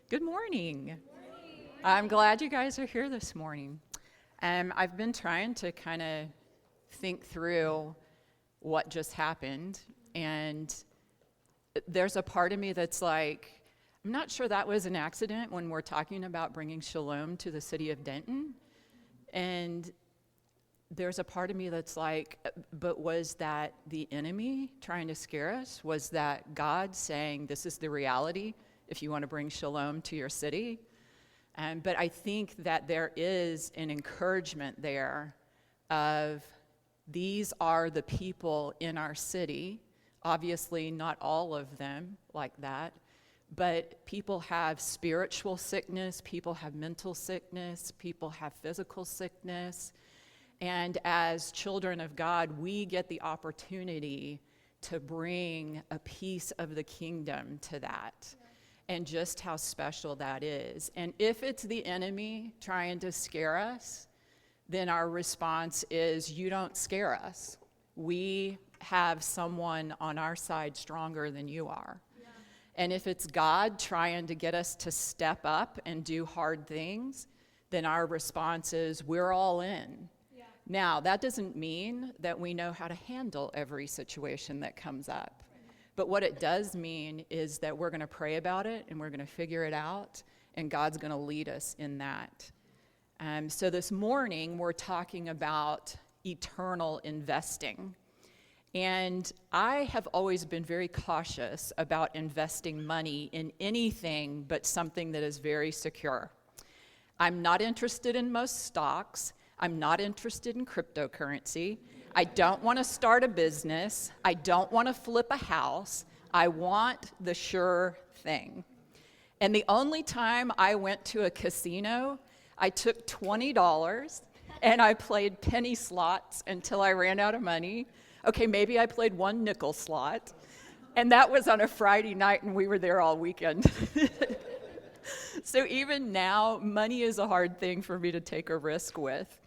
Good morning. I'm glad you guys are here this morning. I've been trying to kind of think through what just happened, and there's a part of me that's like, I'm not sure that was an accident when we're talking about bringing Shalom to the city of Denton. And there's a part of me that's like, but was that the enemy trying to scare us? Was that God saying, this is the reality if you want to bring Shalom to your city? But I think that there is an encouragement there of these are the people in our city. Obviously, not all of them like that, but people have spiritual sickness, people have mental sickness, people have physical sickness. And as children of God, we get the opportunity to bring a piece of the kingdom to that. And just how special that is. And if it's the enemy trying to scare us, then our response is, you don't scare us. We have someone on our side stronger than you are. Yeah. And if it's God trying to get us to step up and do hard things, then our response is, we're all in. Yeah. Now, that doesn't mean that we know how to handle every situation that comes up. But what it does mean is that we're going to pray about it and we're going to figure it out, and God's going to lead us in that. So this morning we're talking about eternal investing. And I have always been very cautious about investing money in anything but something that is very secure. I'm not interested in most stocks. I'm not interested in cryptocurrency. I don't want to start a business. I don't want to flip a house. I want the sure thing. And the only time I went to a casino, I took $20 and I played penny slots until I ran out of money. Okay, maybe I played one nickel slot. And that was on a Friday night, and we were there all weekend. So even now, money is a hard thing for me to take a risk with.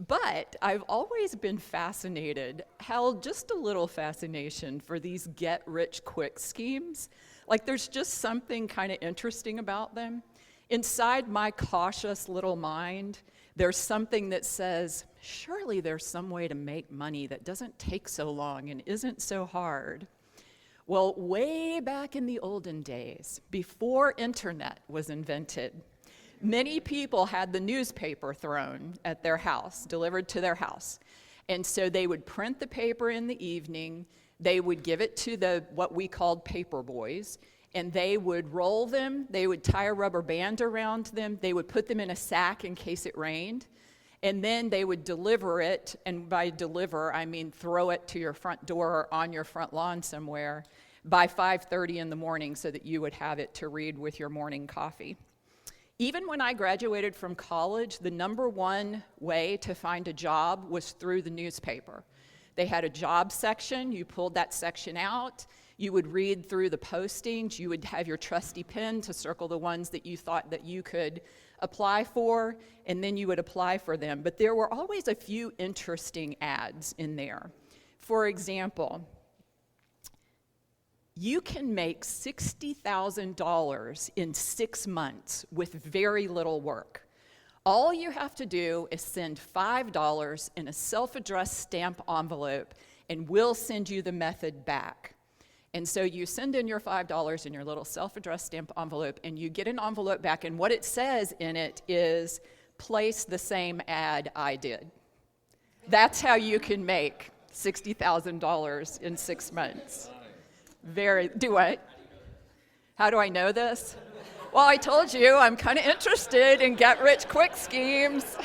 But I've always been fascinated, held just a little fascination for these get-rich-quick schemes. Like there's just something kind of interesting about them. Inside my cautious little mind, there's something that says, surely there's some way to make money that doesn't take so long and isn't so hard. Well, way back in the olden days, before internet was invented, many people had the newspaper thrown at their house, delivered to their house. And so they would print the paper in the evening, they would give it to what we called paper boys, and they would roll them, they would tie a rubber band around them, they would put them in a sack in case it rained, and then they would deliver it, and by deliver, I mean throw it to your front door or on your front lawn somewhere by 5:30 in the morning so that you would have it to read with your morning coffee. Even when I graduated from college, the number one way to find a job was through the newspaper. They had a job section, you pulled that section out, you would read through the postings, you would have your trusty pen to circle the ones that you thought that you could apply for, and then you would apply for them. But there were always a few interesting ads in there. For example, you can make $60,000 in 6 months with very little work. All you have to do is send $5 in a self-addressed stamp envelope, and we'll send you the method back. And so you send in your $5 in your little self-addressed stamp envelope, and you get an envelope back, and what it says in it is, place the same ad I did. That's how you can make $60,000 in 6 months. Do what? How do I know this? Well, I told you I'm kind of interested in get-rich-quick schemes.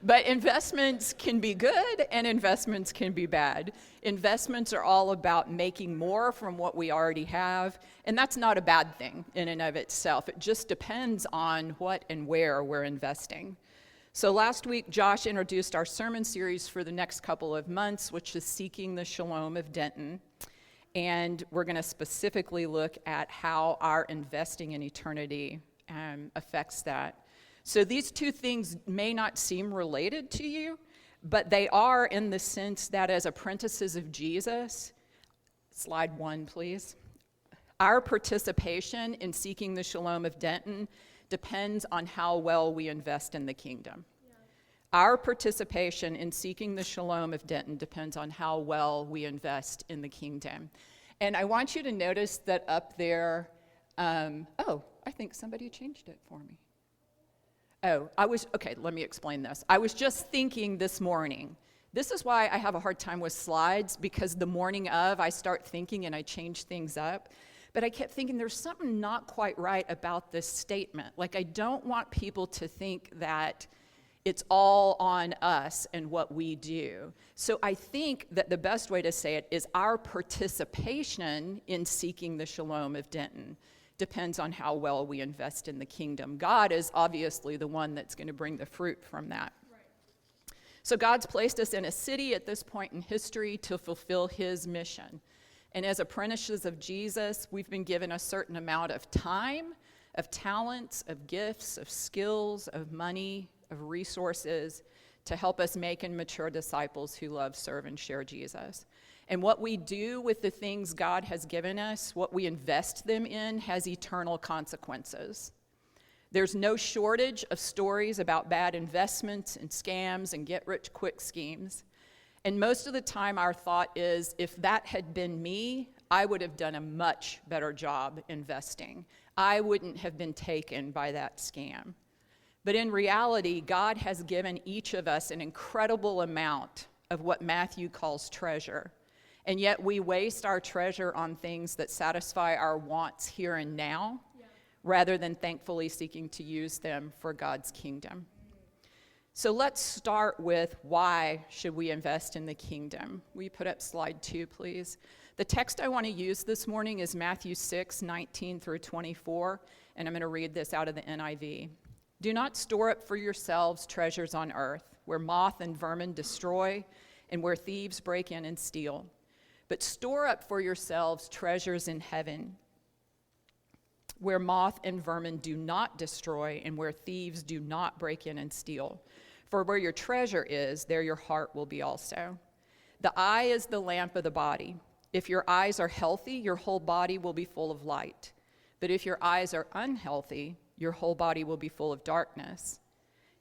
But investments can be good and investments can be bad. Investments are all about making more from what we already have, and that's not a bad thing in and of itself. It just depends on what and where we're investing. So last week, Josh introduced our sermon series for the next couple of months, which is Seeking the Shalom of Denton. And we're going to specifically look at how our investing in eternity affects that. So these two things may not seem related to you, but they are in the sense that as apprentices of Jesus, slide 1, please. Our participation in seeking the shalom of Denton depends on how well we invest in the kingdom. Our participation in seeking the shalom of Denton depends on how well we invest in the kingdom. And I want you to notice that up there, I think somebody changed it for me. Okay, let me explain this. I was just thinking this morning. This is why I have a hard time with slides, because the morning of, I start thinking and I change things up. But I kept thinking there's something not quite right about this statement. Like, I don't want people to think that it's all on us and what we do. So I think that the best way to say it is our participation in seeking the shalom of Denton depends on how well we invest in the kingdom. God is obviously the one that's going to bring the fruit from that. Right. So God's placed us in a city at this point in history to fulfill his mission. And as apprentices of Jesus, we've been given a certain amount of time, of talents, of gifts, of skills, of money, of resources to help us make and mature disciples who love, serve, and share Jesus. And what we do with the things God has given us, what we invest them in, has eternal consequences. There's no shortage of stories about bad investments and scams and get-rich-quick schemes. And most of the time our thought is, if that had been me, I would have done a much better job investing. I wouldn't have been taken by that scam. But in reality, God has given each of us an incredible amount of what Matthew calls treasure. And yet we waste our treasure on things that satisfy our wants here and now, rather than thankfully seeking to use them for God's kingdom. So let's start with, why should we invest in the kingdom? Will you put up slide 2, please? The text I want to use this morning is Matthew 6:19 through 24, and I'm going to read this out of the NIV. Do not store up for yourselves treasures on earth, where moth and vermin destroy, and where thieves break in and steal. But store up for yourselves treasures in heaven, where moth and vermin do not destroy, and where thieves do not break in and steal. For where your treasure is, there your heart will be also. The eye is the lamp of the body. If your eyes are healthy, your whole body will be full of light. But if your eyes are unhealthy, your whole body will be full of darkness.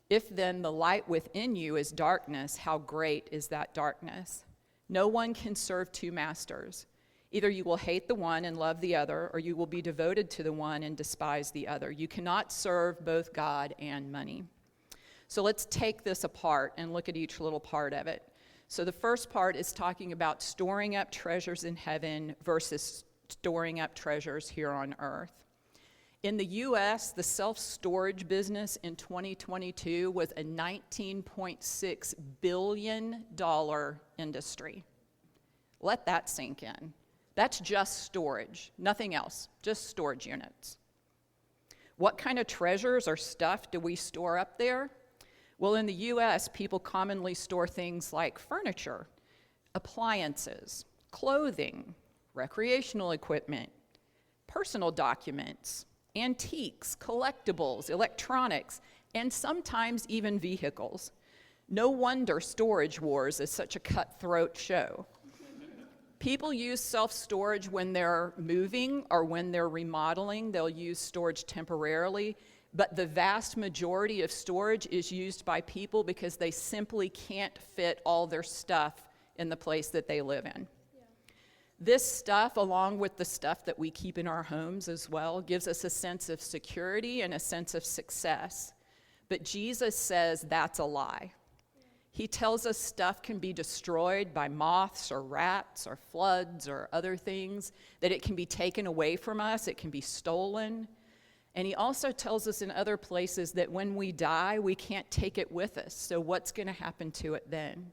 If then the light within you is darkness, how great is that darkness? No one can serve two masters. Either you will hate the one and love the other, or you will be devoted to the one and despise the other. You cannot serve both God and money. So let's take this apart and look at each little part of it. So the first part is talking about storing up treasures in heaven versus storing up treasures here on earth. In the U.S., the self-storage business in 2022 was a $19.6 billion industry. Let that sink in. That's just storage, nothing else, just storage units. What kind of treasures or stuff do we store up there? Well, in the U.S., people commonly store things like furniture, appliances, clothing, recreational equipment, personal documents, antiques, collectibles, electronics, and sometimes even vehicles. No wonder Storage Wars is such a cutthroat show. People use self-storage when they're moving or when they're remodeling. They'll use storage temporarily, but the vast majority of storage is used by people because they simply can't fit all their stuff in the place that they live in. This stuff, along with the stuff that we keep in our homes as well, gives us a sense of security and a sense of success. But Jesus says that's a lie. He tells us stuff can be destroyed by moths or rats or floods or other things, that it can be taken away from us, it can be stolen. And he also tells us in other places that when we die, we can't take it with us. So what's going to happen to it then?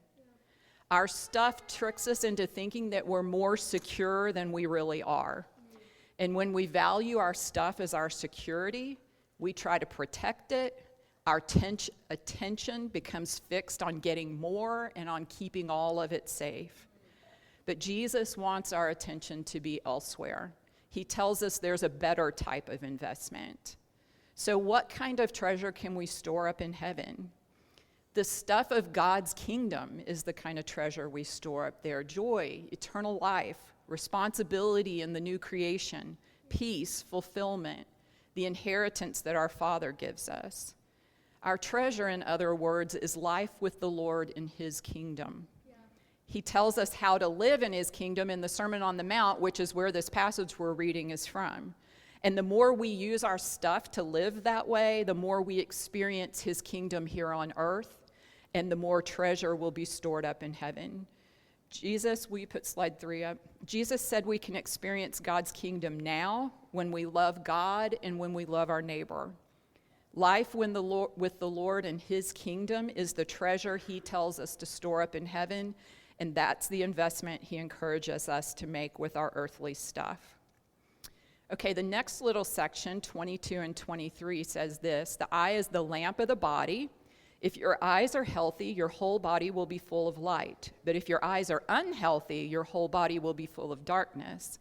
Our stuff tricks us into thinking that we're more secure than we really are. And when we value our stuff as our security, we try to protect it. Our attention becomes fixed on getting more and on keeping all of it safe. But Jesus wants our attention to be elsewhere. He tells us there's a better type of investment. So what kind of treasure can we store up in heaven? The stuff of God's kingdom is the kind of treasure we store up there. Joy, eternal life, responsibility in the new creation, peace, fulfillment, the inheritance that our Father gives us. Our treasure, in other words, is life with the Lord in his kingdom. Yeah. He tells us how to live in his kingdom in the Sermon on the Mount, which is where this passage we're reading is from. And the more we use our stuff to live that way, the more we experience his kingdom here on earth, and the more treasure will be stored up in heaven. Jesus, will you put slide 3 up? Jesus said we can experience God's kingdom now when we love God and when we love our neighbor. Life with the Lord and his kingdom is the treasure he tells us to store up in heaven, and that's the investment he encourages us to make with our earthly stuff. Okay, the next little section, 22 and 23, says this: the eye is the lamp of the body. If your eyes are healthy, your whole body will be full of light. But if your eyes are unhealthy, your whole body will be full of darkness.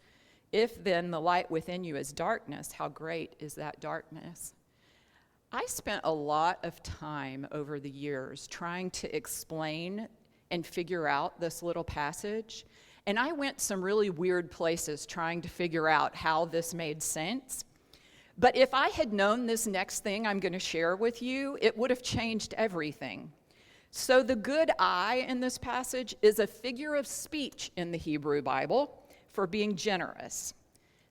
If then the light within you is darkness, how great is that darkness? I spent a lot of time over the years trying to explain and figure out this little passage. And I went some really weird places trying to figure out how this made sense. But if I had known this next thing I'm going to share with you, it would have changed everything. So the good eye in this passage is a figure of speech in the Hebrew Bible for being generous.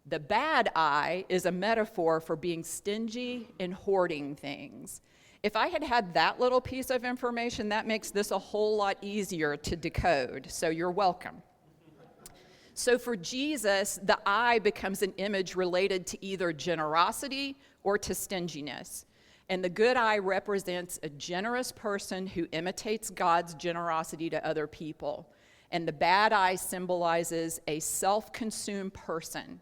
The bad eye is a metaphor for being stingy and hoarding things. If I had had that little piece of information, that makes this a whole lot easier to decode. So you're welcome. So for Jesus, the eye becomes an image related to either generosity or to stinginess. And the good eye represents a generous person who imitates God's generosity to other people. And the bad eye symbolizes a self-consumed person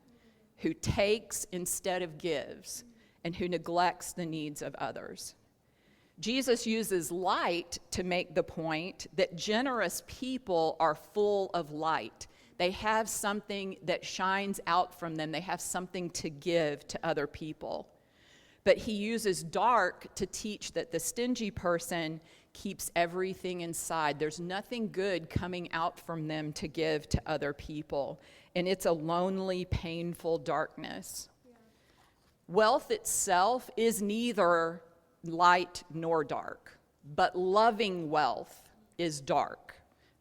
who takes instead of gives and who neglects the needs of others. Jesus uses light to make the point that generous people are full of light. They have something that shines out from them. They have something to give to other people. But he uses dark to teach that the stingy person keeps everything inside. There's nothing good coming out from them to give to other people. And it's a lonely, painful darkness. Yeah. Wealth itself is neither light nor dark, but loving wealth is dark.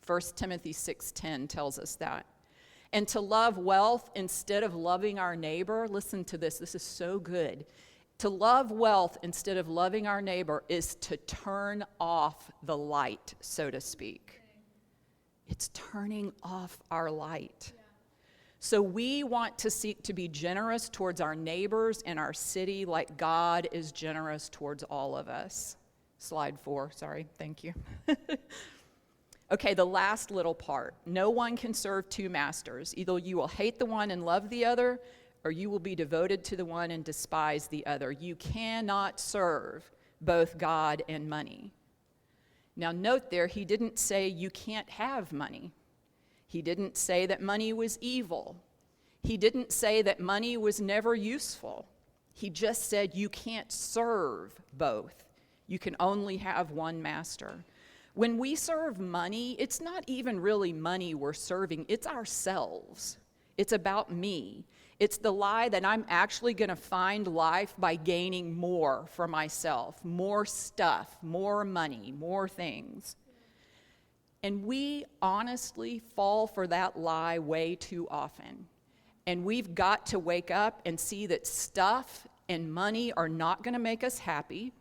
1 Timothy 6:10 tells us that. And to love wealth instead of loving our neighbor, listen to this, this is so good. To love wealth instead of loving our neighbor is to turn off the light, so to speak. It's turning off our light. Yeah. So we want to seek to be generous towards our neighbors and our city like God is generous towards all of us. Slide 4, sorry, thank you. Okay, the last little part. No one can serve two masters. Either you will hate the one and love the other, or you will be devoted to the one and despise the other. You cannot serve both God and money. Now note there, he didn't say you can't have money. He didn't say that money was evil. He didn't say that money was never useful. He just said you can't serve both. You can only have one master. When we serve money, it's not even really money we're serving, it's ourselves. It's about me. It's the lie that I'm actually going to find life by gaining more for myself, more stuff, more money, more things. And we honestly fall for that lie way too often. And we've got to wake up and see that stuff and money are not going to make us happy.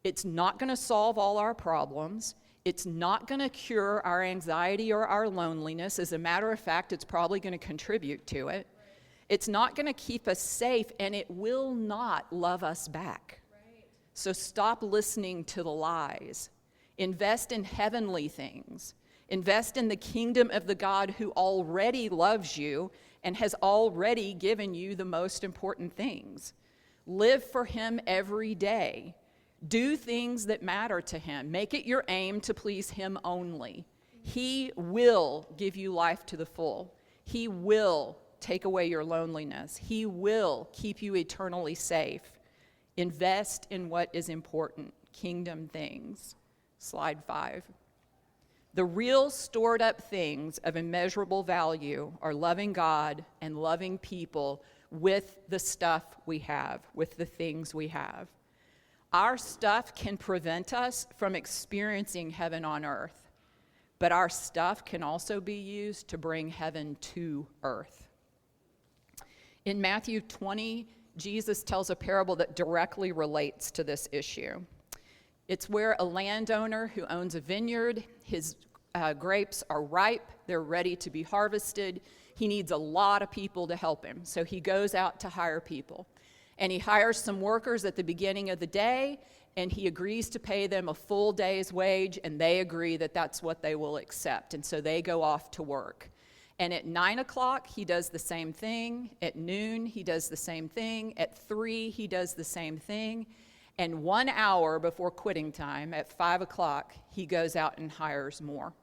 It's not going to solve all our problems. It's not going to cure our anxiety or our loneliness. As a matter of fact, it's probably going to contribute to it. It's not going to keep us safe, and it will not love us back. Right. So stop listening to the lies. Invest in heavenly things. Invest in the kingdom of the God who already loves you and has already given you the most important things. Live for him every day. Do things that matter to him. Make it your aim to please him only. He will give you life to the full. He will take away your loneliness. He will keep you eternally safe. Invest in what is important, kingdom things. Slide 5. The real stored up things of immeasurable value are loving God and loving people with the stuff we have, with the things we have. Our stuff can prevent us from experiencing heaven on earth, but our stuff can also be used to bring heaven to earth. In Matthew 20, Jesus tells a parable that directly relates to this issue. It's where a landowner who owns a vineyard, his grapes are ripe, they're ready to be harvested. He needs a lot of people to help him, so he goes out to hire people. And he hires some workers at the beginning of the day, and he agrees to pay them a full day's wage, and they agree that that's what they will accept. And so they go off to work. And at 9 o'clock, he does the same thing. At noon, he does the same thing. At 3, he does the same thing. And 1 hour before quitting time, at 5 o'clock, he goes out and hires more.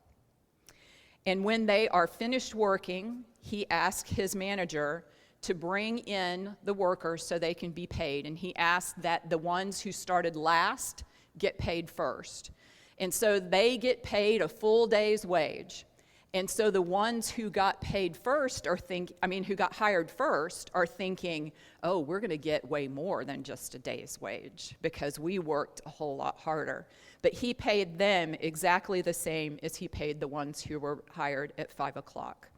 And when they are finished working, he asks his manager to bring in the workers so they can be paid. And he asked that the ones who started last get paid first. And so they get paid a full day's wage. And so the ones who got paid first who got hired first are thinking, oh, we're going to get way more than just a day's wage because we worked a whole lot harder. But he paid them exactly the same as he paid the ones who were hired at 5 o'clock.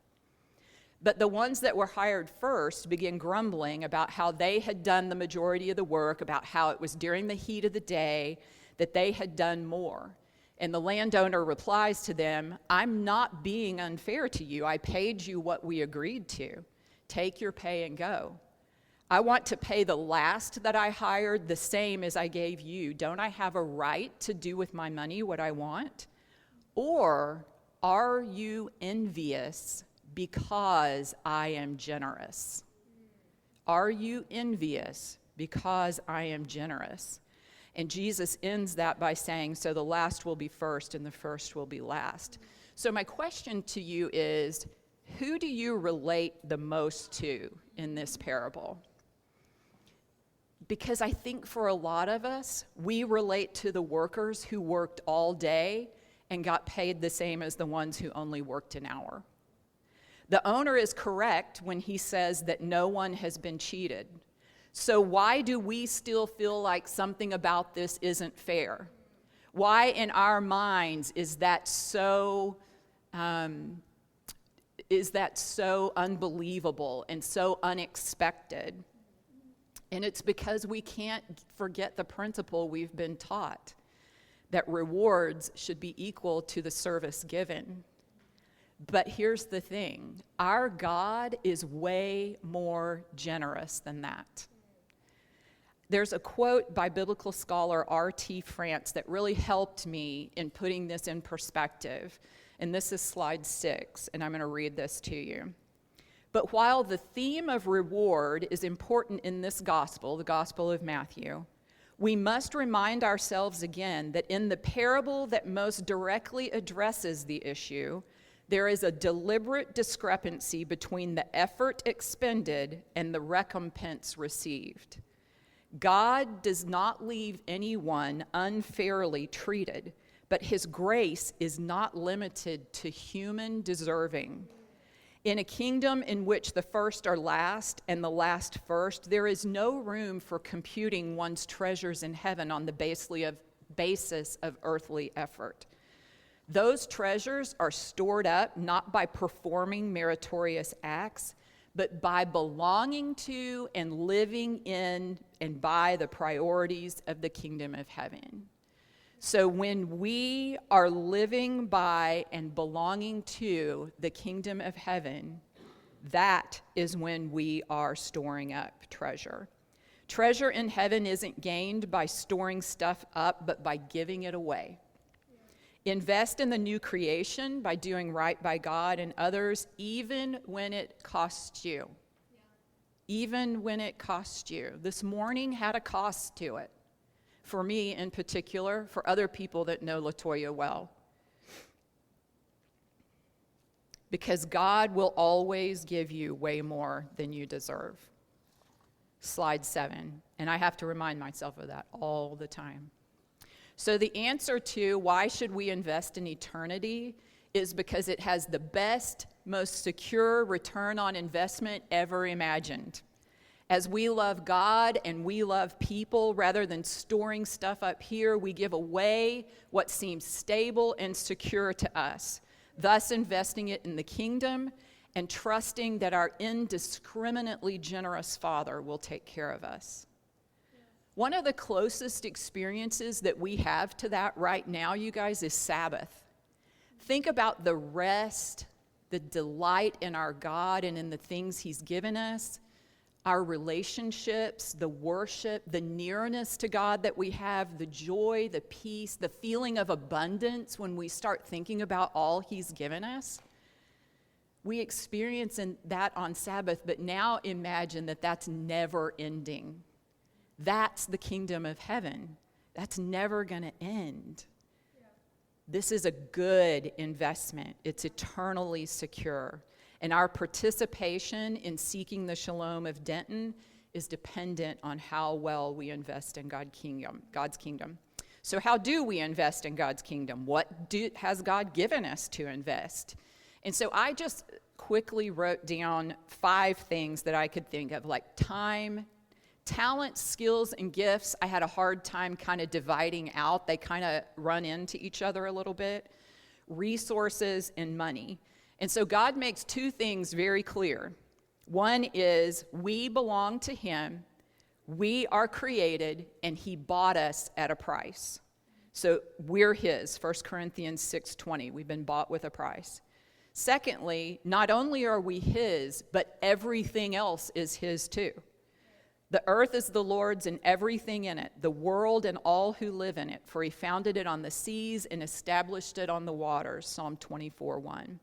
But the ones that were hired first began grumbling about how they had done the majority of the work, about how it was during the heat of the day that they had done more. And the landowner replies to them, I'm not being unfair to you. I paid you what we agreed to. Take your pay and go. I want to pay the last that I hired the same as I gave you. Don't I have a right to do with my money what I want? Or are you envious because I am generous? Are you envious because I am generous? And Jesus ends that by saying, so the last will be first and the first will be last. So my question to you is, who do you relate the most to in this parable? Because I think for a lot of us, we relate to the workers who worked all day and got paid the same as the ones who only worked an hour. The owner is correct when he says that no one has been cheated. So why do we still feel like something about this isn't fair? Why in our minds is that so unbelievable and so unexpected? And it's because we can't forget the principle we've been taught, that rewards should be equal to the service given. But here's the thing, our God is way more generous than that. There's a quote by biblical scholar R.T. France that really helped me in putting this in perspective. And this is slide 6, and I'm going to read this to you. But while the theme of reward is important in this gospel, the Gospel of Matthew, we must remind ourselves again that in the parable that most directly addresses the issue, there is a deliberate discrepancy between the effort expended and the recompense received. God does not leave anyone unfairly treated, but his grace is not limited to human deserving. In a kingdom in which the first are last and the last first, there is no room for computing one's treasures in heaven on the basis of earthly effort. Those treasures are stored up not by performing meritorious acts, but by belonging to and living in and by the priorities of the kingdom of heaven. So when we are living by and belonging to the kingdom of heaven, that is when we are storing up treasure. Treasure in heaven isn't gained by storing stuff up, but by giving it away. Invest in the new creation by doing right by God and others, even when it costs you. Even when it costs you. This morning had a cost to it. For me in particular, for other people that know LaToya well. Because God will always give you way more than you deserve. Slide 7. And I have to remind myself of that all the time. So the answer to why should we invest in eternity is because it has the best, most secure return on investment ever imagined. As we love God and we love people, rather than storing stuff up here, we give away what seems stable and secure to us, thus investing it in the kingdom and trusting that our indiscriminately generous Father will take care of us. One of the closest experiences that we have to that right now, you guys, is Sabbath. Think about the rest, the delight in our God and in the things He's given us, our relationships, the worship, the nearness to God that we have, the joy, the peace, the feeling of abundance when we start thinking about all He's given us. We experience that on Sabbath, but now imagine that that's never ending. That's the kingdom of heaven. That's never going to end. Yeah. This is a good investment. It's eternally secure. And our participation in seeking the shalom of Denton is dependent on how well we invest in God's kingdom. So how do we invest in God's kingdom? What has God given us to invest? And so I just quickly wrote down 5 things that I could think of, like time, talent, skills, and gifts. I had a hard time kind of dividing out. They kind of run into each other a little bit. Resources and money. And so God makes 2 things very clear. One is we belong to Him, we are created, and He bought us at a price. So we're His, 1 Corinthians 6:20. We've been bought with a price. Secondly, not only are we His, but everything else is His too. The earth is the Lord's and everything in it, the world and all who live in it, for He founded it on the seas and established it on the waters, Psalm 24:1.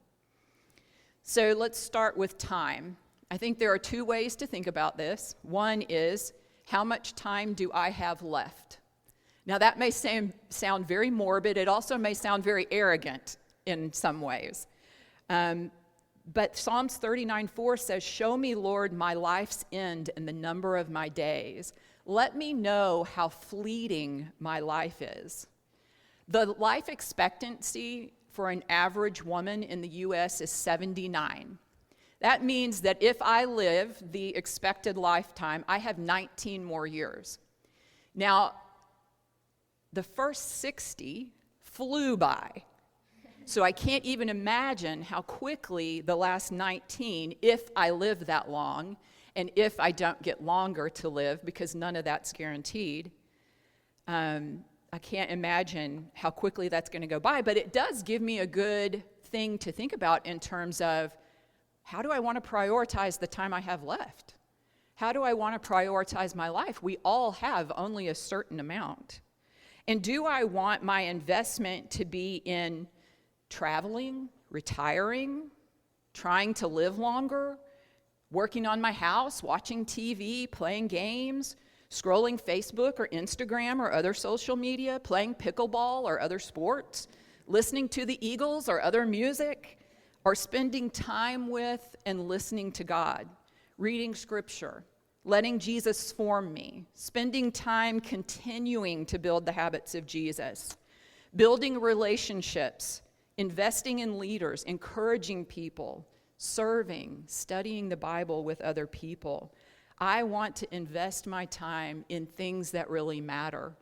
So let's start with time. I think there are 2 ways to think about this. One is, how much time do I have left? Now that may sound very morbid. It also may sound very arrogant in some ways. But Psalms 39:4 says, "Show me, Lord, my life's end and the number of my days. Let me know how fleeting my life is." The life expectancy for an average woman in the U.S. is 79. That means that if I live the expected lifetime, I have 19 more years. Now, the first 60 flew by. So I can't even imagine how quickly the last 19, if I live that long, and if I don't get longer to live, because none of that's guaranteed, I can't imagine how quickly that's going to go by. But it does give me a good thing to think about in terms of, how do I want to prioritize the time I have left? How do I want to prioritize my life? We all have only a certain amount. And do I want my investment to be in traveling, retiring, trying to live longer, working on my house, watching TV, playing games, scrolling Facebook or Instagram or other social media, playing pickleball or other sports, listening to the Eagles or other music, or spending time with and listening to God, reading scripture, letting Jesus form me, spending time continuing to build the habits of Jesus, building relationships, investing in leaders, encouraging people, serving, studying the Bible with other people. I want to invest my time in things that really matter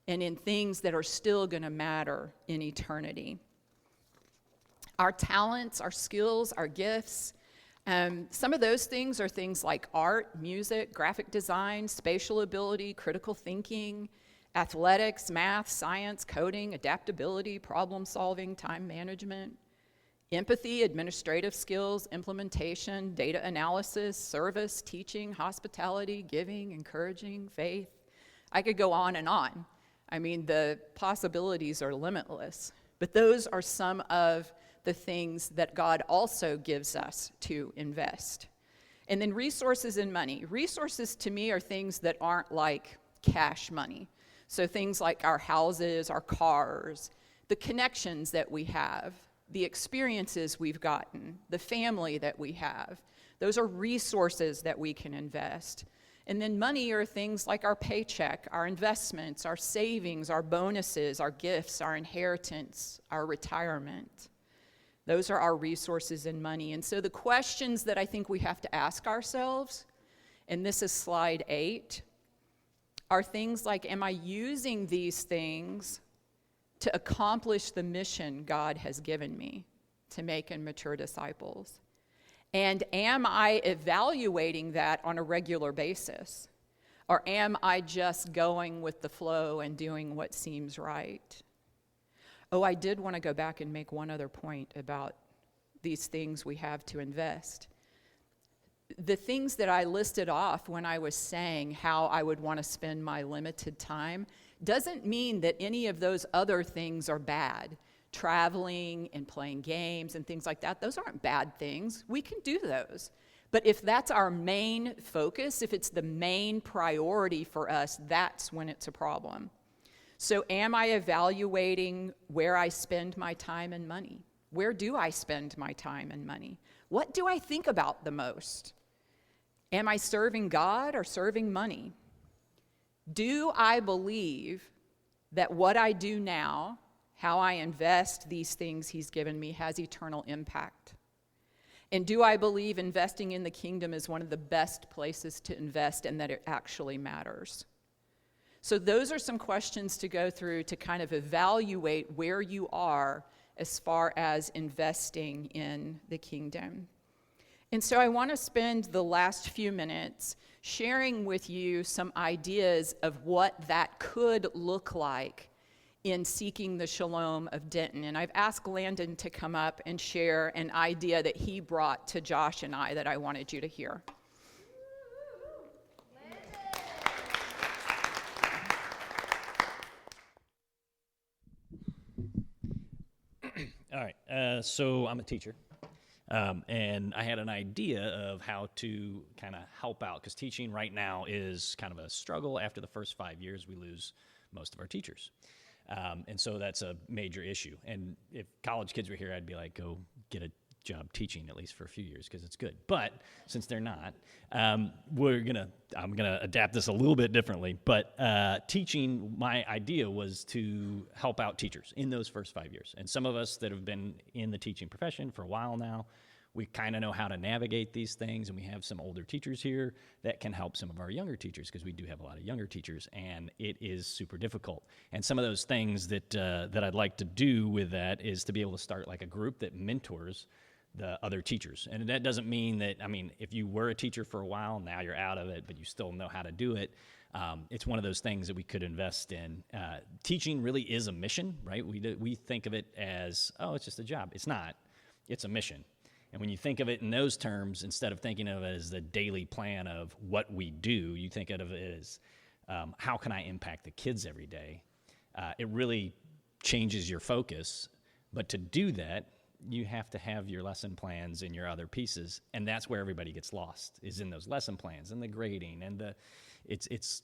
and in things that are still going to matter in eternity. Our talents, our skills, our gifts, some of those things are things like art, music, graphic design, spatial ability, critical thinking, athletics, math, science, coding, adaptability, problem solving, time management, empathy, administrative skills, implementation, data analysis, service, teaching, hospitality, giving, encouraging, faith. I could go on and on. I mean, the possibilities are limitless. But those are some of the things that God also gives us to invest. And then resources and money. Resources to me are things that aren't like cash money. So things like our houses, our cars, the connections that we have, the experiences we've gotten, the family that we have. Those are resources that we can invest. And then money are things like our paycheck, our investments, our savings, our bonuses, our gifts, our inheritance, our retirement. Those are our resources and money. And so the questions that I think we have to ask ourselves and this is slide 8, are things like, am I using these things to accomplish the mission God has given me to make and mature disciples? And am I evaluating that on a regular basis? Or am I just going with the flow and doing what seems right? Oh, I did want to go back and make one other point about these things we have to invest. The things that I listed off when I was saying how I would want to spend my limited time doesn't mean that any of those other things are bad. Traveling and playing games and things like that, those aren't bad things. We can do those. But if that's our main focus, if it's the main priority for us, that's when it's a problem. So am I evaluating where I spend my time and money? Where do I spend my time and money? What do I think about the most? Am I serving God or serving money? Do I believe that what I do now, how I invest these things he's given me, has eternal impact? And do I believe investing in the kingdom is one of the best places to invest and that it actually matters? So those are some questions to go through to kind of evaluate where you are as far as investing in the kingdom. And so I want to spend the last few minutes sharing with you some ideas of what that could look like in seeking the shalom of Denton. And I've asked Landon to come up and share an idea that he brought to Josh and I that I wanted you to hear. All right, so I'm a teacher, and I had an idea of how to kind of help out, because teaching right now is kind of a struggle. After the first 5 years, we lose most of our teachers, and so that's a major issue. And if college kids were here, I'd be like, go get a job teaching at least for a few years, because it's good. But since they're not, I'm gonna adapt this a little bit differently. But teaching, my idea was to help out teachers in those first 5 years. And some of us that have been in the teaching profession for a while now, we kind of know how to navigate these things, and we have some older teachers here that can help some of our younger teachers, because we do have a lot of younger teachers, and it is super difficult. And some of those things that I'd like to do with that is to be able to start like a group that mentors the other teachers. And that doesn't mean that, if you were a teacher for a while, now you're out of it, but you still know how to do it. It's one of those things that we could invest in. Teaching really is a mission, right? We think of it as, oh, it's just a job. It's not. It's a mission. And when you think of it in those terms, instead of thinking of it as the daily plan of what we do, you think of it as how can I impact the kids every day? It really changes your focus. But to do that, you have to have your lesson plans and your other pieces, and that's where everybody gets lost, is in those lesson plans and the grading and it's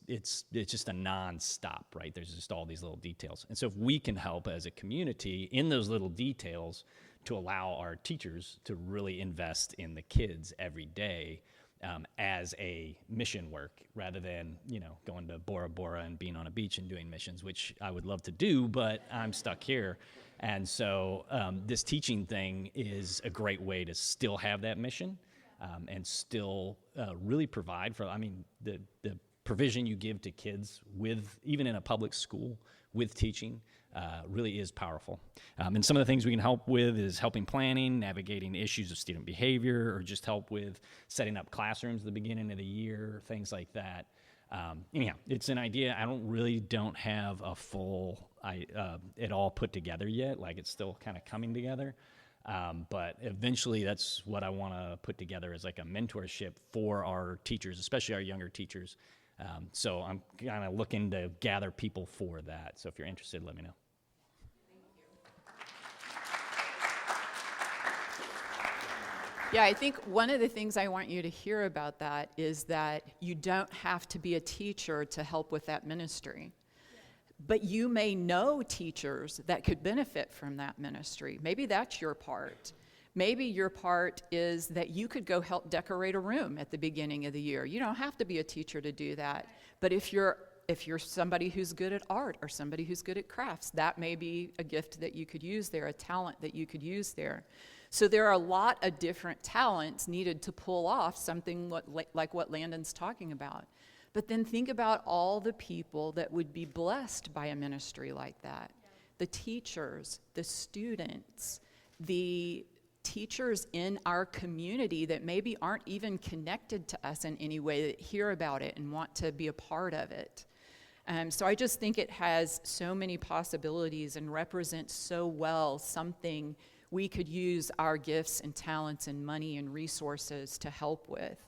just a non-stop, right? There's just all these little details. And so if we can help as a community in those little details to allow our teachers to really invest in the kids every day, as a mission work, rather than, going to Bora Bora and being on a beach and doing missions, which I would love to do, but I'm stuck here. And so this teaching thing is a great way to still have that mission, and still really provide for, the provision you give to kids with, even in a public school, with teaching, really is powerful. And some of the things we can help with is helping planning, navigating issues of student behavior, or just help with setting up classrooms at the beginning of the year, things like that. Anyhow, it's an idea. I don't have a full, it all put together yet. Like, it's still kind of coming together. But eventually that's what I want to put together, as like a mentorship for our teachers, especially our younger teachers. So I'm kind of looking to gather people for that. So if you're interested, let me know. Yeah, I think one of the things I want you to hear about that is that you don't have to be a teacher to help with that ministry. But you may know teachers that could benefit from that ministry. Maybe that's your part. Maybe your part is that you could go help decorate a room at the beginning of the year. You don't have to be a teacher to do that. But if you're somebody who's good at art or somebody who's good at crafts, that may be a gift that you could use there, a talent that you could use there. So there are a lot of different talents needed to pull off something like what Landon's talking about. But then think about all the people that would be blessed by a ministry like that. The teachers, the students, the teachers in our community that maybe aren't even connected to us in any way, that hear about it and want to be a part of it. So I just think it has so many possibilities and represents so well something we could use our gifts and talents and money and resources to help with.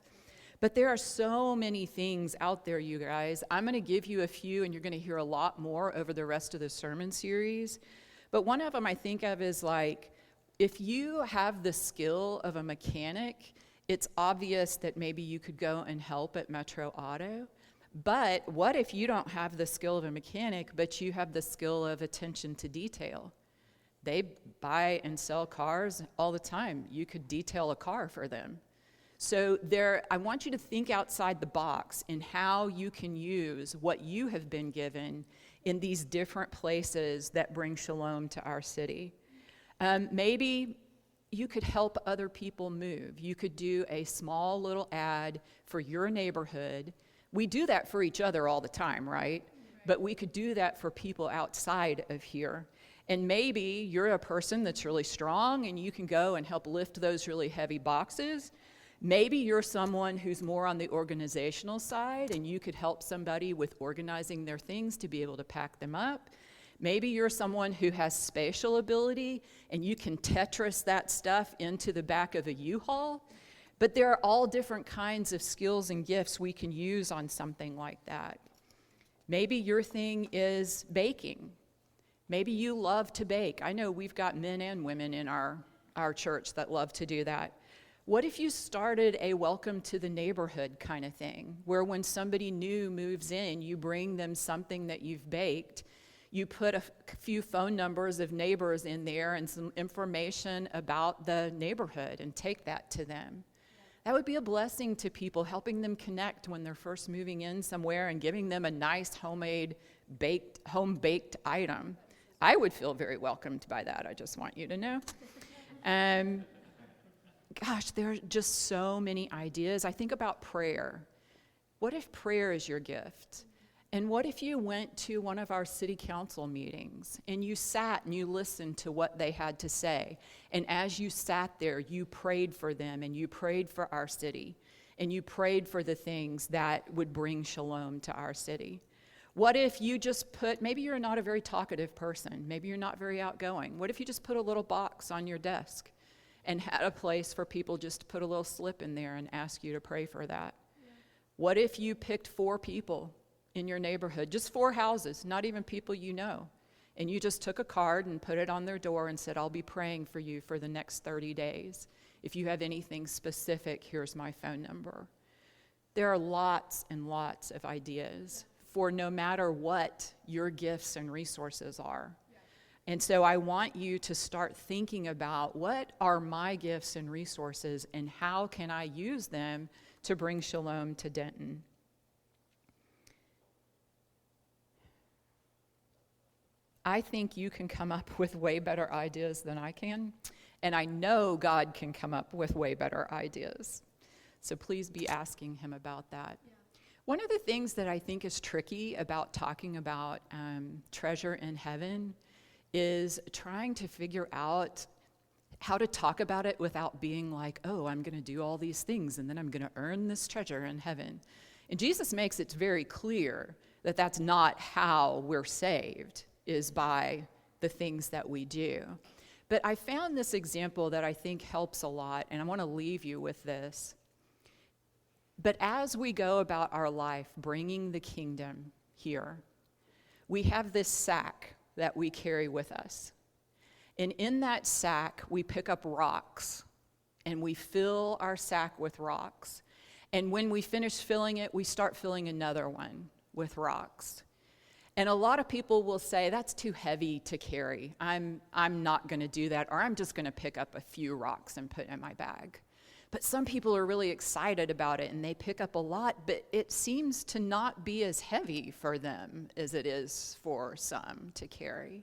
But there are so many things out there, you guys. I'm going to give you a few, and you're going to hear a lot more over the rest of the sermon series. But one of them I think of is like, if you have the skill of a mechanic, it's obvious that maybe you could go and help at Metro Auto. But what if you don't have the skill of a mechanic, but you have the skill of attention to detail? They buy and sell cars all the time. You could detail a car for them. So I want you to think outside the box in how you can use what you have been given in these different places that bring shalom to our city. Maybe you could help other people move. You could do a small little ad for your neighborhood. We do that for each other all the time, right? But we could do that for people outside of here. And maybe you're a person that's really strong and you can go and help lift those really heavy boxes. Maybe you're someone who's more on the organizational side and you could help somebody with organizing their things to be able to pack them up. Maybe you're someone who has spatial ability and you can Tetris that stuff into the back of a U-Haul. But there are all different kinds of skills and gifts we can use on something like that. Maybe your thing is baking. Maybe you love to bake. I know we've got men and women in our church that love to do that. What if you started a welcome to the neighborhood kind of thing, where when somebody new moves in, you bring them something that you've baked, you put a few phone numbers of neighbors in there and some information about the neighborhood and take that to them. That would be a blessing to people, helping them connect when they're first moving in somewhere and giving them a nice homemade home-baked item. I would feel very welcomed by that, I just want you to know. Gosh, there are just so many ideas. I think about prayer. What if prayer is your gift? And what if you went to one of our city council meetings and you sat and you listened to what they had to say? And as you sat there, you prayed for them and you prayed for our city and you prayed for the things that would bring shalom to our city. What if you just maybe you're not a very talkative person, maybe you're not very outgoing. What if you just put a little box on your desk and had a place for people just to put a little slip in there and ask you to pray for that? Yeah. What if you picked 4 people in your neighborhood, just 4 houses, not even people you know, and you just took a card and put it on their door and said, I'll be praying for you for the next 30 days. If you have anything specific, here's my phone number. There are lots and lots of ideas for no matter what your gifts and resources are. And so I want you to start thinking about, what are my gifts and resources and how can I use them to bring shalom to Denton? I think you can come up with way better ideas than I can, and I know God can come up with way better ideas. So please be asking him about that. Yeah. One of the things that I think is tricky about talking about treasure in heaven is trying to figure out how to talk about it without being like, oh, I'm going to do all these things and then I'm going to earn this treasure in heaven. And Jesus makes it very clear that that's not how we're saved, is by the things that we do. But I found this example that I think helps a lot, and I want to leave you with this. But as we go about our life bringing the kingdom here, we have this sack that we carry with us. And in that sack, we pick up rocks, and we fill our sack with rocks. And when we finish filling it, we start filling another one with rocks. And a lot of people will say, that's too heavy to carry. I'm not going to do that, or I'm just going to pick up a few rocks and put in my bag. But some people are really excited about it, and they pick up a lot, but it seems to not be as heavy for them as it is for some to carry.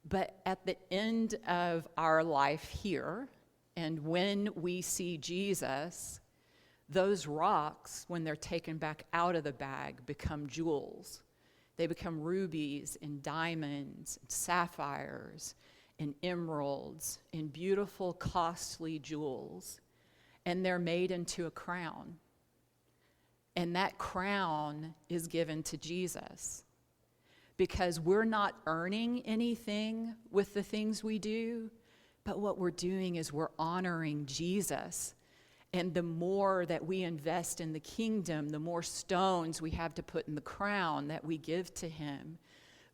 But at the end of our life here, and when we see Jesus, those rocks, when they're taken back out of the bag, become jewels. They become rubies and diamonds and sapphires and emeralds and beautiful, costly jewels. And they're made into a crown. And that crown is given to Jesus. Because we're not earning anything with the things we do, but what we're doing is we're honoring Jesus. And the more that we invest in the kingdom, the more stones we have to put in the crown that we give to him.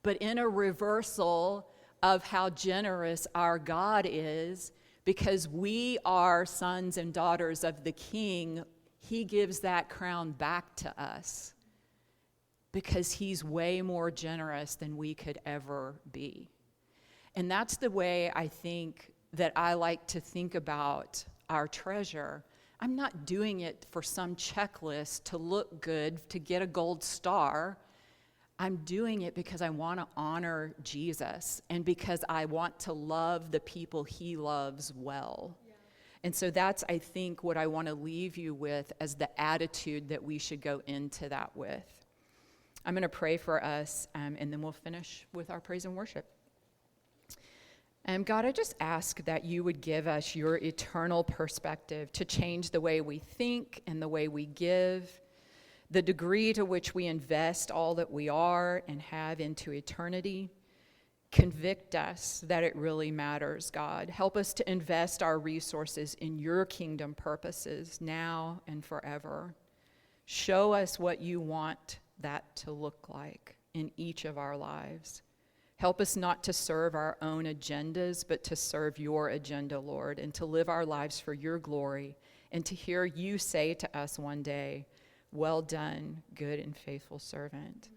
But in a reversal of how generous our God is, because we are sons and daughters of the King, he gives that crown back to us. Because he's way more generous than we could ever be. And that's the way I think that I like to think about our treasure. I'm not doing it for some checklist to look good, to get a gold star. I'm doing it because I want to honor Jesus and because I want to love the people he loves well. Yeah. And so that's, I think, what I want to leave you with as the attitude that we should go into that with. I'm going to pray for us, and then we'll finish with our praise and worship. God, I just ask that you would give us your eternal perspective to change the way we think and the way we give, the degree to which we invest all that we are and have into eternity. Convict us that it really matters, God. Help us to invest our resources in your kingdom purposes now and forever. Show us what you want that to look like in each of our lives. Help us not to serve our own agendas, but to serve your agenda, Lord, and to live our lives for your glory, and to hear you say to us one day, well done, good and faithful servant.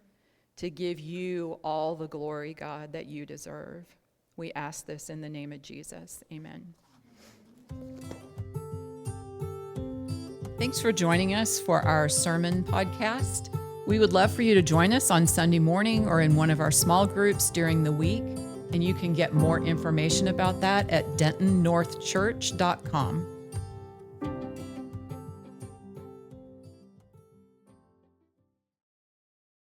To give you all the glory, God, that you deserve. We ask this in the name of Jesus. Amen. Thanks for joining us for our sermon podcast. We would love for you to join us on Sunday morning or in one of our small groups during the week. And you can get more information about that at dentonnorthchurch.com.